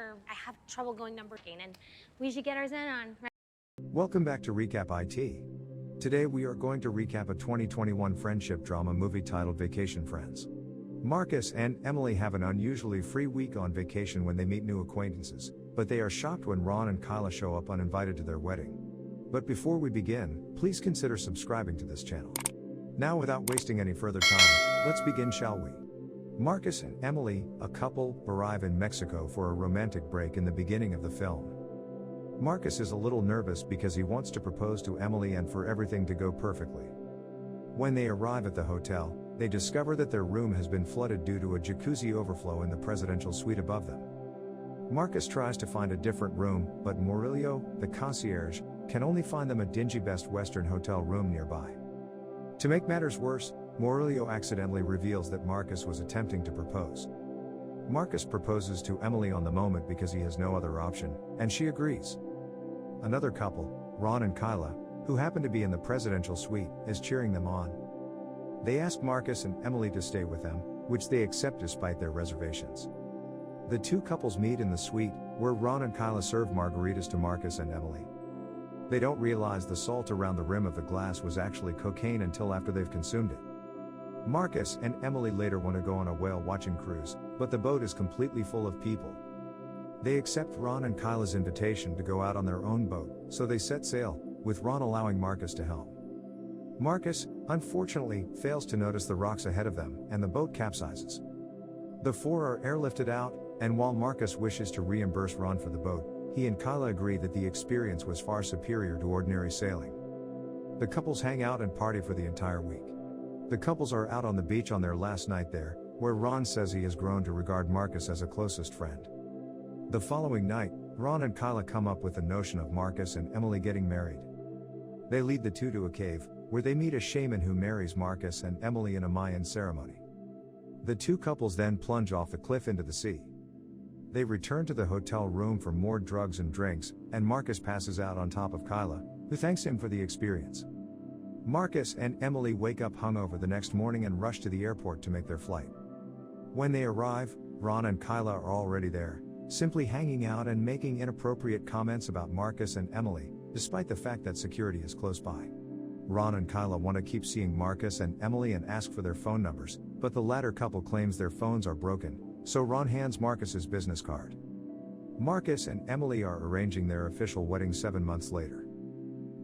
or I have trouble going number 8, and we should get ours in on. Welcome back to Recap IT. Today we are going to recap a 2021 friendship drama movie titled Vacation Friends. Marcus and Emily have an unusually free week on vacation when they meet new acquaintances, but they are shocked when Ron and Kyla show up uninvited to their wedding. But before we begin, please consider subscribing to this channel. Now, without wasting any further time, let's begin, shall we? Marcus and Emily, a couple, arrive in Mexico for a romantic break in the beginning of the film. Marcus is a little nervous because he wants to propose to Emily and for everything to go perfectly. When they arrive at the hotel, they discover that their room has been flooded due to a jacuzzi overflow in the presidential suite above them. Marcus tries to find a different room, but Murillo, the concierge, can only find them a dingy Best Western hotel room nearby. To make matters worse, Murillo accidentally reveals that Marcus was attempting to propose. Marcus proposes to Emily on the moment because he has no other option, and she agrees. Another couple, Ron and Kyla, who happen to be in the presidential suite, is cheering them on. They ask Marcus and Emily to stay with them, which they accept despite their reservations. The two couples meet in the suite, where Ron and Kyla serve margaritas to Marcus and Emily. They don't realize the salt around the rim of the glass was actually cocaine until after they've consumed it. Marcus and Emily later want to go on a whale-watching cruise, but the boat is completely full of people. They accept Ron and Kyla's invitation to go out on their own boat, so they set sail, with Ron allowing Marcus to helm. Marcus, unfortunately, fails to notice the rocks ahead of them, and the boat capsizes. The four are airlifted out, and while Marcus wishes to reimburse Ron for the boat, he and Kyla agree that the experience was far superior to ordinary sailing. The couples hang out and party for the entire week. The couples are out on the beach on their last night there, where Ron says he has grown to regard Marcus as a closest friend. The following night, Ron and Kyla come up with the notion of Marcus and Emily getting married. They lead the two to a cave, where they meet a shaman who marries Marcus and Emily in a Mayan ceremony. The two couples then plunge off the cliff into the sea. They return to the hotel room for more drugs and drinks, and Marcus passes out on top of Kyla, who thanks him for the experience. Marcus and Emily wake up hungover the next morning and rush to the airport to make their flight. When they arrive, Ron and Kyla are already there, simply hanging out and making inappropriate comments about Marcus and Emily, despite the fact that security is close by. Ron and Kyla want to keep seeing Marcus and Emily and ask for their phone numbers, but the latter couple claims their phones are broken, so Ron hands Marcus his business card. Marcus and Emily are arranging their official wedding 7 months later.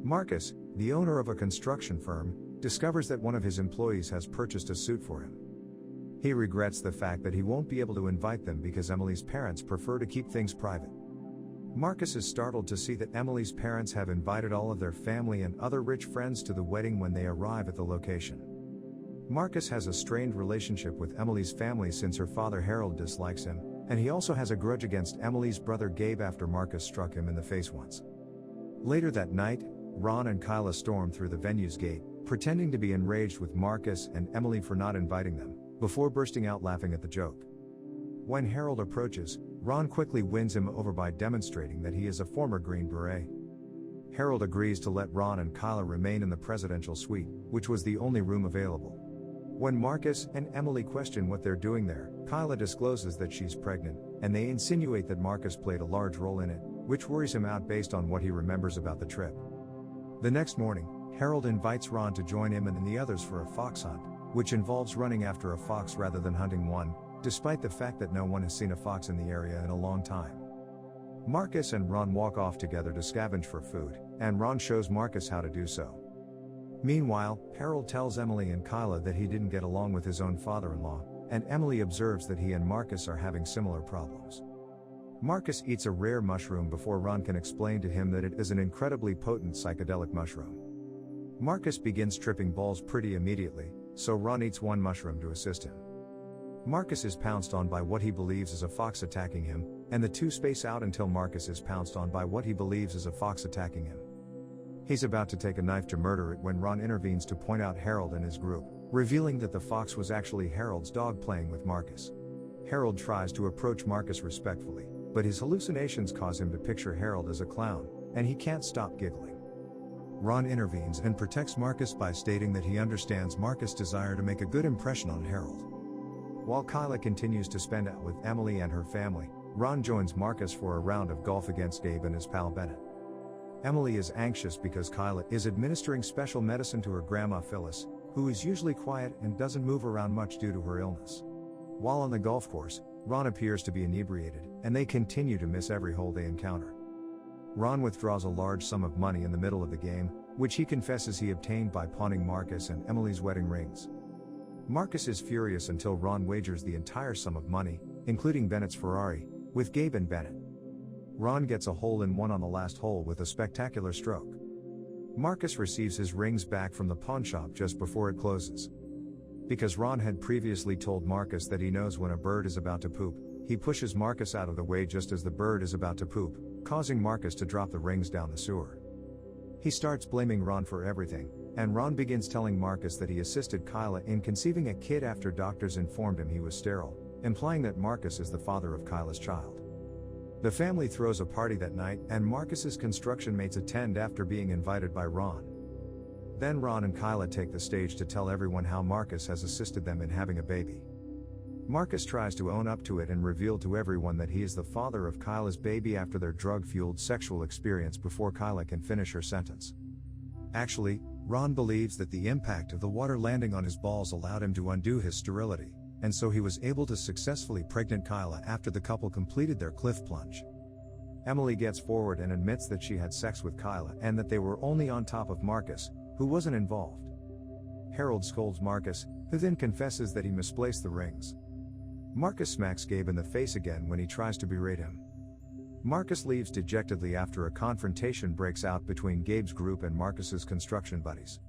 Marcus, the owner of a construction firm, discovers that one of his employees has purchased a suit for him. He regrets the fact that he won't be able to invite them because Emily's parents prefer to keep things private. Marcus is startled to see that Emily's parents have invited all of their family and other rich friends to the wedding when they arrive at the location. Marcus has a strained relationship with Emily's family since her father Harold dislikes him, and he also has a grudge against Emily's brother Gabe after Marcus struck him in the face once. Later that night, Ron and Kyla storm through the venue's gate, pretending to be enraged with Marcus and Emily for not inviting them, before bursting out laughing at the joke. When Harold approaches, Ron quickly wins him over by demonstrating that he is a former Green Beret. Harold agrees to let Ron and Kyla remain in the presidential suite, which was the only room available. When Marcus and Emily question what they're doing there, Kyla discloses that she's pregnant, and they insinuate that Marcus played a large role in it, which worries him out based on what he remembers about the trip. The next morning, Harold invites Ron to join him and the others for a fox hunt, which involves running after a fox rather than hunting one, despite the fact that no one has seen a fox in the area in a long time. Marcus and Ron walk off together to scavenge for food, and Ron shows Marcus how to do so. Meanwhile, Harold tells Emily and Kyla that he didn't get along with his own father-in-law, and Emily observes that he and Marcus are having similar problems. Marcus eats a rare mushroom before Ron can explain to him that it is an incredibly potent psychedelic mushroom. Marcus begins tripping balls pretty immediately, so Ron eats one mushroom to assist him. Marcus is pounced on by what he believes is a fox attacking him, and the two space out until Marcus is pounced on by what he believes is a fox attacking him. He's about to take a knife to murder it when Ron intervenes to point out Harold and his group, revealing that the fox was actually Harold's dog playing with Marcus. Harold tries to approach Marcus respectfully, but his hallucinations cause him to picture Harold as a clown, and he can't stop giggling. Ron intervenes and protects Marcus by stating that he understands Marcus' desire to make a good impression on Harold. While Kyla continues to spend out with Emily and her family, Ron joins Marcus for a round of golf against Gabe and his pal Bennett. Emily is anxious because Kyla is administering special medicine to her grandma Phyllis, who is usually quiet and doesn't move around much due to her illness. While on the golf course, Ron appears to be inebriated, and they continue to miss every hole they encounter. Ron withdraws a large sum of money in the middle of the game, which he confesses he obtained by pawning Marcus and Emily's wedding rings. Marcus is furious until Ron wagers the entire sum of money, including Bennett's Ferrari, with Gabe and Bennett. Ron gets a hole-in-one on the last hole with a spectacular stroke. Marcus receives his rings back from the pawn shop just before it closes. Because Ron had previously told Marcus that he knows when a bird is about to poop, he pushes Marcus out of the way just as the bird is about to poop, causing Marcus to drop the rings down the sewer. He starts blaming Ron for everything, and Ron begins telling Marcus that he assisted Kyla in conceiving a kid after doctors informed him he was sterile, implying that Marcus is the father of Kyla's child. The family throws a party that night, and Marcus's construction mates attend after being invited by Ron. Then Ron and Kyla take the stage to tell everyone how Marcus has assisted them in having a baby. Marcus tries to own up to it and reveal to everyone that he is the father of Kyla's baby after their drug-fueled sexual experience before Kyla can finish her sentence. Actually, Ron believes that the impact of the water landing on his balls allowed him to undo his sterility, and so he was able to successfully pregnant Kyla after the couple completed their cliff plunge. Emily gets forward and admits that she had sex with Kyla and that they were only on top of Marcus, who wasn't involved. Harold scolds Marcus, who then confesses that he misplaced the rings. Marcus smacks Gabe in the face again when he tries to berate him. Marcus leaves dejectedly after a confrontation breaks out between Gabe's group and Marcus's construction buddies.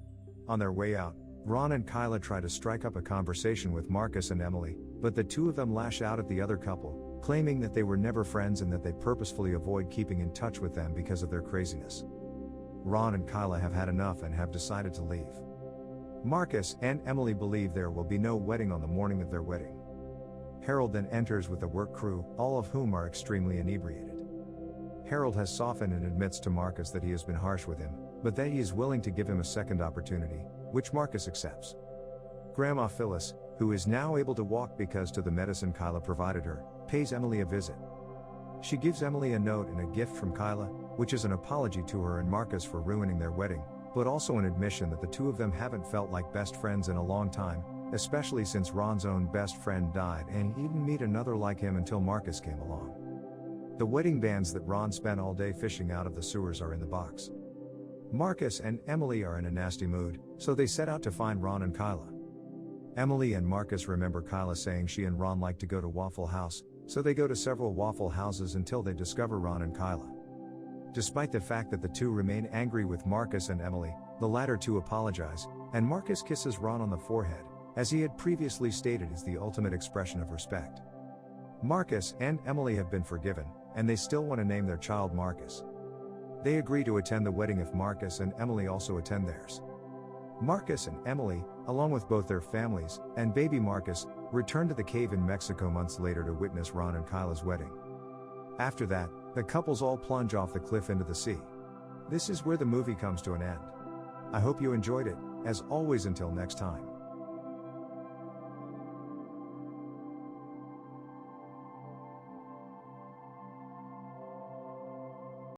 On their way out, Ron and Kyla try to strike up a conversation with Marcus and Emily, but the two of them lash out at the other couple, claiming that they were never friends and that they purposefully avoid keeping in touch with them because of their craziness. Ron and Kyla have had enough and have decided to leave. Marcus and Emily believe there will be no wedding on the morning of their wedding. Harold then enters with the work crew, all of whom are extremely inebriated. Harold has softened and admits to Marcus that he has been harsh with him, but that he is willing to give him a second opportunity, which Marcus accepts. Grandma Phyllis, who is now able to walk because to the medicine Kyla provided her, pays Emily a visit. She gives Emily a note and a gift from Kyla, which is an apology to her and Marcus for ruining their wedding, but also an admission that the two of them haven't felt like best friends in a long time, especially since Ron's own best friend died and he didn't meet another like him until Marcus came along. The wedding bands that Ron spent all day fishing out of the sewers are in the box. Marcus and Emily are in a nasty mood, so they set out to find Ron and Kyla. Emily and Marcus remember Kyla saying she and Ron like to go to Waffle House, so they go to several Waffle Houses until they discover Ron and Kyla. Despite the fact that the two remain angry with Marcus and Emily, the latter two apologize, and Marcus kisses Ron on the forehead, as he had previously stated is the ultimate expression of respect. Marcus and Emily have been forgiven, and they still want to name their child Marcus. They agree to attend the wedding if Marcus and Emily also attend theirs. Marcus and Emily, along with both their families, and baby Marcus, return to the cave in Mexico months later to witness Ron and Kyla's wedding. After that, the couples all plunge off the cliff into the sea. This is where the movie comes to an end. I hope you enjoyed it, as always until next time.